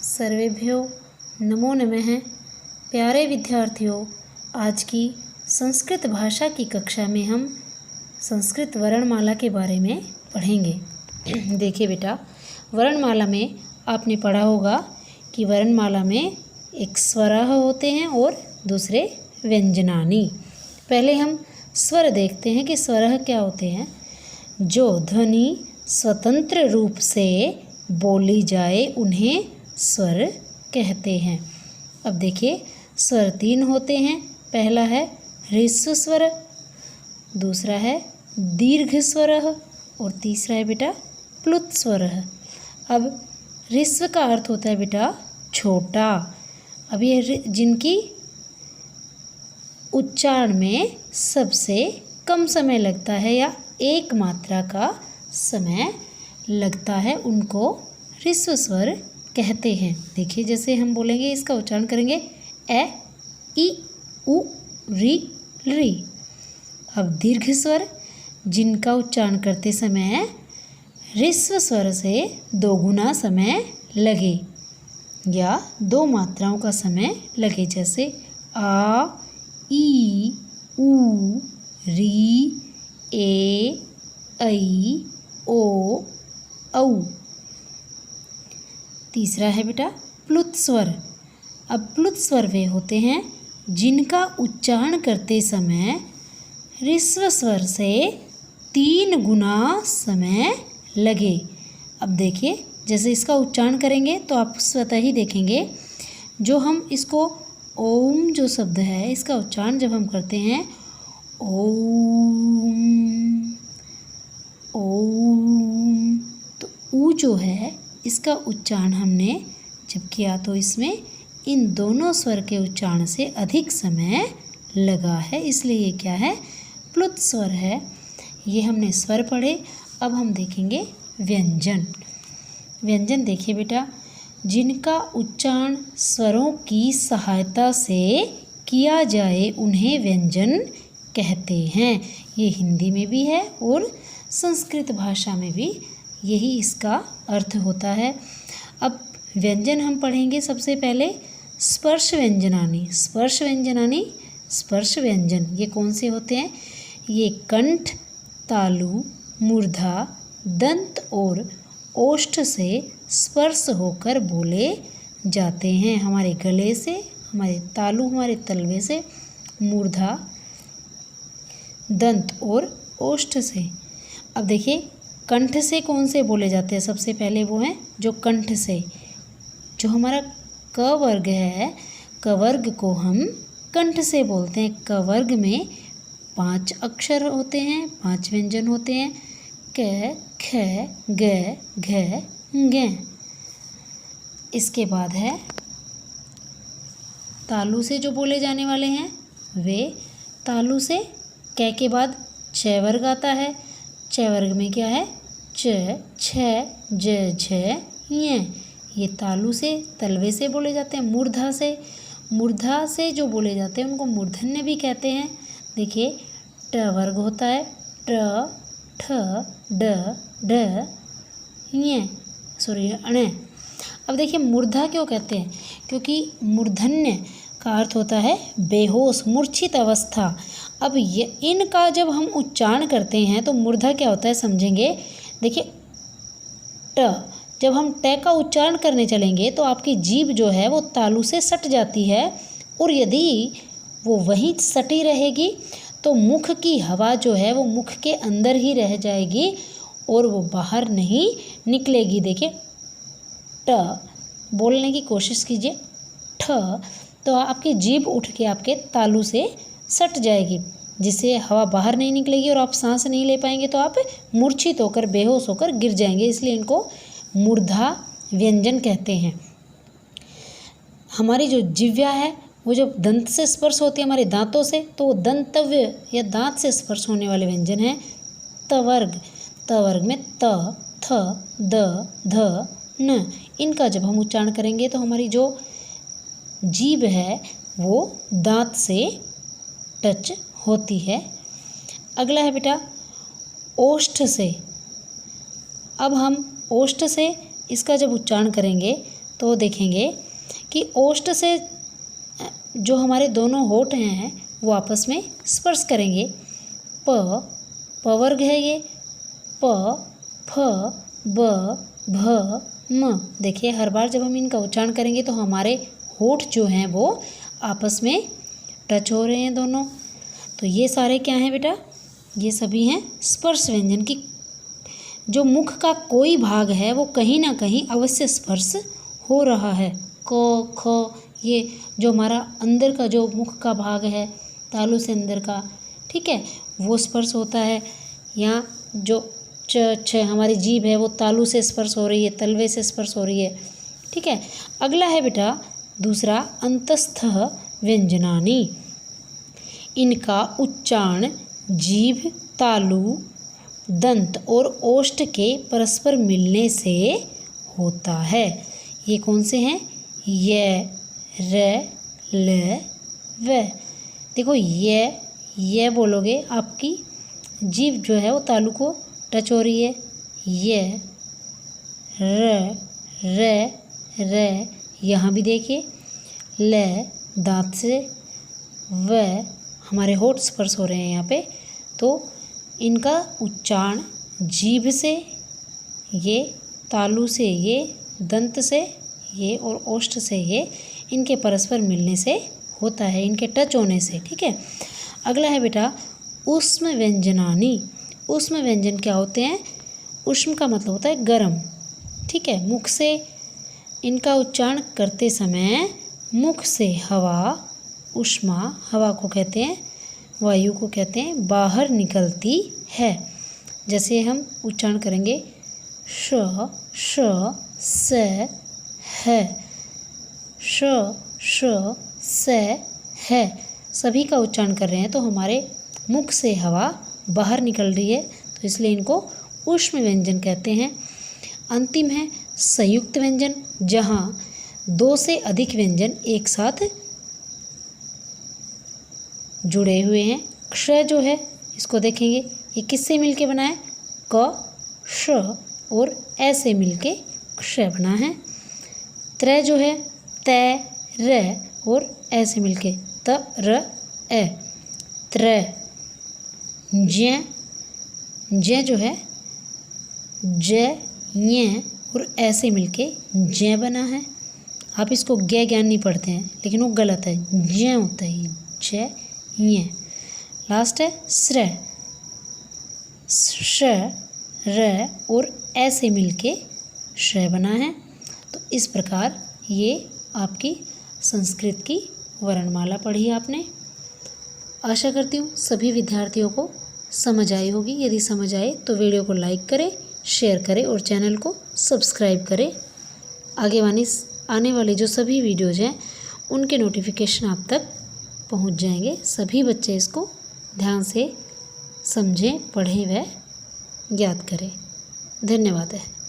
सर्वेभ्यो नमो नमः। प्यारे विद्यार्थियों, आज की संस्कृत भाषा की कक्षा में हम संस्कृत वर्णमाला के बारे में पढ़ेंगे। देखिए बेटा, वर्णमाला में आपने पढ़ा होगा कि वर्णमाला में एक स्वरः होते हैं और दूसरे व्यंजनानी। पहले हम स्वर देखते हैं कि स्वरः क्या होते हैं। जो ध्वनि स्वतंत्र रूप से बोली जाए उन्हें स्वर कहते हैं। अब देखिए, स्वर तीन होते हैं। पहला है ह्रस्व स्वर, दूसरा है दीर्घ स्वर और तीसरा है बेटा प्लुत स्वर। अब ह्रस्व का अर्थ होता है बेटा छोटा। अब ये जिनकी उच्चारण में सबसे कम समय लगता है या एक मात्रा का समय लगता है, उनको ह्रस्व स्वर कहते हैं। देखिए, जैसे हम बोलेंगे, इसका उच्चारण करेंगे ए, ई, उ, री, री। अब दीर्घ स्वर, जिनका उच्चारण करते समय ह्रस्व स्वर से दोगुना समय लगे या दो मात्राओं का समय लगे, जैसे आ, ई, उ, री, ए, ऐ, ओ, औ। तीसरा है बेटा प्लुत स्वर। अब प्लुत स्वर वे होते हैं जिनका उच्चारण करते समय ह्रस्व स्वर से 3 गुना समय लगे। अब देखिए, जैसे इसका उच्चारण करेंगे तो आप स्वतः ही देखेंगे, जो हम इसको ओम जो शब्द है, इसका उच्चारण जब हम करते हैं ओम ओम, तो ऊ जो है इसका उच्चारण हमने जब किया तो इसमें इन दोनों स्वर के उच्चारण से अधिक समय लगा है, इसलिए ये क्या है, प्लुत स्वर है। ये हमने स्वर पढ़े। अब हम देखेंगे व्यंजन। व्यंजन देखिए बेटा, जिनका उच्चारण स्वरों की सहायता से किया जाए उन्हें व्यंजन कहते हैं। ये हिंदी में भी है और संस्कृत भाषा में भी यही इसका अर्थ होता है। अब व्यंजन हम पढ़ेंगे। सबसे पहले स्पर्श व्यंजनानी। स्पर्श व्यंजनानी, स्पर्श व्यंजन ये कौन से होते हैं? ये कंठ, तालु, मूर्धा, दंत और ओष्ठ से स्पर्श होकर बोले जाते हैं। हमारे गले से, हमारे तालु, हमारे तलवे से, मूर्धा, दंत और ओष्ठ से। अब देखिए, कंठ से कौन से बोले जाते हैं? सबसे पहले वो हैं जो कंठ से, जो हमारा क वर्ग है, क वर्ग को हम कंठ से बोलते हैं। क वर्ग में 5 अक्षर होते हैं, 5 व्यंजन होते हैं, क, ख, ग, घ, ङ। इसके बाद है तालु से जो बोले जाने वाले हैं, वे तालु से क के बाद च वर्ग आता है। च वर्ग में क्या है? च, छ, ज, झ, ञ। ये तालु से, तलवे से बोले जाते हैं। मूर्धा से, मूर्धा से जो बोले जाते हैं उनको मूर्धन्य भी कहते हैं। देखिए, ट वर्ग होता है, ट, ठ, ड, ढ, ञ, सॉरी अण। अब देखिए, मूर्धा क्यों कहते हैं? क्योंकि मूर्धन्य का अर्थ होता है बेहोश, मूर्छित अवस्था। अब ये इनका जब हम उच्चारण करते हैं तो मूर्धा क्या होता है समझेंगे। देखिए, ट, जब हम ट का उच्चारण करने चलेंगे तो आपकी जीभ जो है वो तालु से सट जाती है, और यदि वो वहीं सटी रहेगी तो मुख की हवा जो है वो मुख के अंदर ही रह जाएगी और वो बाहर नहीं निकलेगी। देखिए, ट बोलने की कोशिश कीजिए, ठ, तो आपकी जीभ उठ के आपके तालु से सट जाएगी, जिससे हवा बाहर नहीं निकलेगी और आप सांस नहीं ले पाएंगे, तो आप मूर्छित होकर, बेहोश होकर गिर जाएंगे। इसलिए इनको मूर्धा व्यंजन कहते हैं। हमारी जो जिह्वा है वो जब दंत से स्पर्श होती है, हमारे दांतों से, तो वो दंतव्य या दांत से स्पर्श होने वाले व्यंजन हैं तवर्ग। तवर्ग में त, थ, द, ध, न। इनका जब हम उच्चारण करेंगे तो हमारी जो जीभ है वो दांत से टच होती है। अगला है बेटा ओष्ठ से। अब हम ओष्ठ से इसका जब उच्चारण करेंगे तो देखेंगे कि ओष्ठ से जो हमारे दोनों होंठ हैं वो आपस में स्पर्श करेंगे। प वर्ग है ये, प फ ब भ म। देखिए हर बार जब हम इनका उच्चारण करेंगे तो हमारे होंठ जो हैं वो आपस में टच हो रहे हैं दोनों। तो ये सारे क्या हैं बेटा, ये सभी हैं स्पर्श व्यंजन की। जो मुख का कोई भाग है वो कहीं ना कहीं अवश्य स्पर्श हो रहा है। क ख, ये जो हमारा अंदर का जो मुख का भाग है तालू से अंदर का, ठीक है, वो स्पर्श होता है। यहाँ जो च छ हमारी जीभ है वो तालू से स्पर्श हो रही है, तलवे से स्पर्श हो रही है, ठीक है। अगला है बेटा दूसरा अंतस्थ व्यंजनानि। इनका उच्चारण जीभ, तालु, दंत और ओष्ठ के परस्पर मिलने से होता है। ये कौन से हैं? य, र, ल, व। देखो ये बोलोगे आपकी जीभ जो है वो तालु को टच हो रही है। य, र, यहाँ भी देखिए। ल दांत से, व हमारे होंठ स्पर्श हो रहे हैं यहाँ पे। तो इनका उच्चारण जीभ से ये, तालु से ये, दंत से ये और ओष्ठ से ये, इनके परस्पर मिलने से होता है, इनके टच होने से, ठीक है। अगला है बेटा ऊष्म व्यंजनानि। ऊष्म व्यंजन क्या होते हैं? ऊष्म का मतलब होता है गर्म, ठीक है। मुख से इनका उच्चारण करते समय मुख से हवा, ऊष्मा हवा को कहते हैं, वायु को कहते हैं, बाहर निकलती है। जैसे हम उच्चारण करेंगे श, स, ह, श, स, ह, सभी का उच्चारण कर रहे हैं तो हमारे मुख से हवा बाहर निकल रही है, तो इसलिए इनको ऊष्म व्यंजन कहते हैं। अंतिम है संयुक्त व्यंजन, जहाँ दो से अधिक व्यंजन एक साथ जुड़े हुए हैं। क्ष जो है इसको देखेंगे, ये किससे मिलके बना है? क, श और ए से मिलके क्ष बना है। त्र जो है त, र और ए से मिलके त, र, ए, त्र। ज्य जो है ज, य और ए से मिलके ज्य बना है। आप इसको ज्ञ ज्ञान नहीं पढ़ते हैं लेकिन वो गलत है, ज्य होता है, ज, य। लास्ट है स्र, श, र और ए से मिलके श बना है। तो इस प्रकार ये आपकी संस्कृत की वर्णमाला पढ़ी आपने। आशा करती हूँ सभी विद्यार्थियों को समझ आई होगी। यदि समझ आए तो वीडियो को लाइक करें, शेयर करें और चैनल को सब्सक्राइब करें। आने वाले जो सभी वीडियोज़ हैं उनके नोटिफिकेशन आप तक पहुंच जाएंगे। सभी बच्चे इसको ध्यान से समझें, पढ़ें व याद करें। धन्यवाद है।